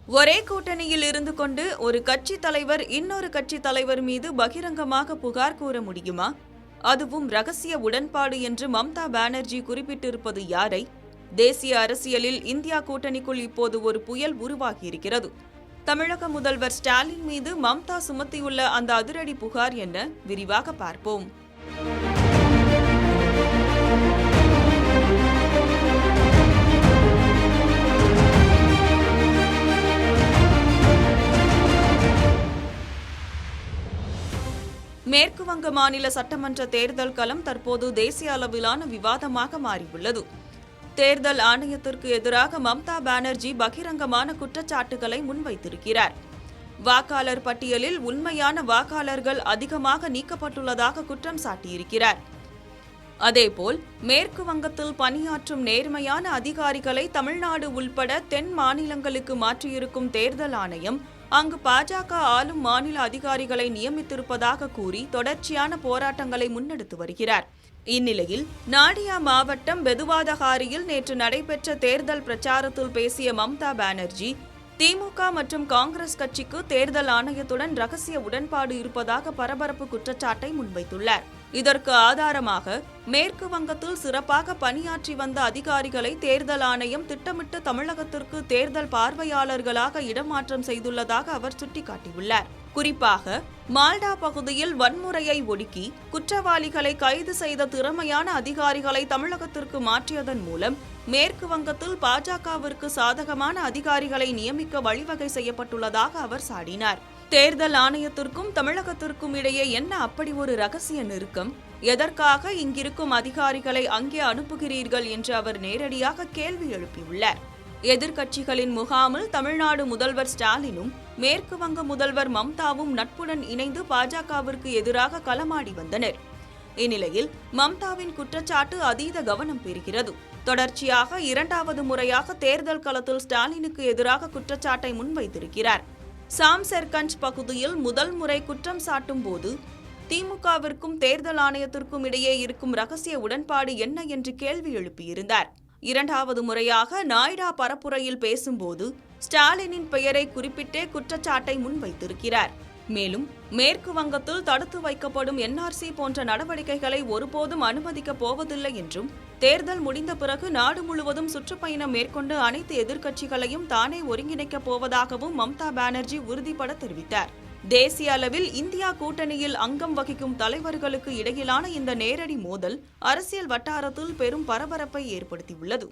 ஒரே கூட்டணியில் இருந்து கொண்டு ஒரு கட்சி தலைவர் இன்னொரு கட்சி தலைவர் மீது பகிரங்கமாக புகார் கூற முடியுமா? அதுவும் ரகசிய உடன்பாடு என்று மம்தா பானர்ஜி குறிப்பிட்டிருப்பது யாரை? தேசிய அரசியலில் இந்தியா கூட்டணிக்குள் இப்போது ஒரு புயல் உருவாகியிருக்கிறது. தமிழக முதல்வர் ஸ்டாலின் மீது மம்தா சுமத்தியுள்ள அந்த அதிரடி புகார் என்ன? விரிவாக பார்ப்போம். மேற்கு வங்க மாநில சட்டமன்ற தேர்தல் களம் தற்போது தேசிய அளவிலான விவாதமாக மாறியுள்ளது. தேர்தல் ஆணையத்திற்கு எதிராக மம்தா பானர்ஜி பகிரங்கமான குற்றச்சாட்டுகளை முன்வைத்திருக்கிறார். வாக்காளர் பட்டியலில் உண்மையான வாக்காளர்கள் அதிகமாக நீக்கப்பட்டுள்ளதாக குற்றம் சாட்டியிருக்கிறார். அதேபோல் மேற்கு வங்கத்தில் பணியாற்றும் நேர்மையான அதிகாரிகளை தமிழ்நாடு உள்பட தென் மாநிலங்களுக்கு மாற்றியிருக்கும் தேர்தல் ஆணையம் அங்கு பாஜக ஆளும் மாநில அதிகாரிகளை நியமித்திருப்பதாக கூறி தொடர்ச்சியான போராட்டங்களை முன்னெடுத்து வருகிறார். இந்நிலையில் நாடியா மாவட்டம் பெதுவாதகாரியில் நேற்று நடைபெற்ற தேர்தல் பிரச்சாரத்தில் பேசிய மம்தா பானர்ஜி, திமுக மற்றும் காங்கிரஸ் கட்சிக்கு தேர்தல் ஆணையத்துடன் ரகசிய உடன்பாடு இருப்பதாக பரபரப்பு குற்றச்சாட்டை முன்வைத்துள்ளார். இதற்கு ஆதாரமாக மேற்கு வங்கத்தில் சிறப்பாக பணியாற்றி வந்த அதிகாரிகளை தேர்தல் ஆணையம் திட்டமிட்டு தமிழகத்திற்கு தேர்தல் பார்வையாளர்களாக இடமாற்றம் செய்துள்ளதாக அவர் சுட்டிக்காட்டியுள்ளார். குறிப்பாக மால்டா பகுதியில் வன்முறையை ஒடுக்கி குற்றவாளிகளை கைது செய்த திறமையான அதிகாரிகளை தமிழகத்திற்கு மாற்றியதன் மூலம் மேற்கு வங்கத்தில் பாஜகவிற்கு சாதகமான அதிகாரிகளை நியமிக்க வழிவகை செய்யப்பட்டுள்ளதாக அவர் சாடினார். தேர்தல் ஆணையத்திற்கும் தமிழகத்திற்கும் இடையே என்ன அப்படி ஒரு ரகசிய நெருக்கம்? எதற்காக இங்கிருக்கும் அதிகாரிகளை அங்கே அனுப்புகிறீர்கள் என்று அவர் நேரடியாக கேள்வி எழுப்பியுள்ளார். எதிர்க்கட்சிகளின் முகாமில் தமிழ்நாடு முதல்வர் ஸ்டாலினும் மேற்கு வங்க முதல்வர் மம்தாவும் நட்புடன் இணைந்து பாஜகவிற்கு எதிராக களமாடி வந்தனர். இந்நிலையில் மம்தாவின் குற்றச்சாட்டு அதீத கவனம் பெறுகிறது. தொடர்ச்சியாக இரண்டாவது முறையாக தேர்தல் களத்தில் ஸ்டாலினுக்கு எதிராக குற்றச்சாட்டை முன்வைத்திருக்கிறார். சாம்செர்கஞ்ச் பகுதியில் முதல் முறை குற்றம் சாட்டும் போது திமுகவிற்கும் தேர்தல் ஆணையத்திற்கும் இடையே இருக்கும் ரகசிய உடன்பாடு என்ன என்று கேள்வி எழுப்பியிருந்தார். இரண்டாவது முறையாக நாய்டா பரப்புரையில் பேசும்போது ஸ்டாலினின் பெயரை குறிப்பிட்டே குற்றச்சாட்டை முன்வைத்திருக்கிறார். மேலும் மேற்கு வங்கத்தில் தடுத்து வைக்கப்படும் என்ஆர்சி போன்ற நடவடிக்கைகளை ஒருபோதும் அனுமதிக்கப் போவதில்லை என்றும், தேர்தல் முடிந்த பிறகு நாடு முழுவதும் சுற்றுப்பயணம் மேற்கொண்டு அனைத்து எதிர்க்கட்சிகளையும் தானே ஒருங்கிணைக்கப் போவதாகவும் மம்தா பானர்ஜி உறுதிபட தெரிவித்தார். தேசிய அளவில் இந்தியா கூட்டணியில் அங்கம் வகிக்கும் தலைவர்களுக்கு இடையிலான இந்த நேரடி மோதல் அரசியல் வட்டாரத்தில் பெரும் பரபரப்பை ஏற்படுத்தியுள்ளது.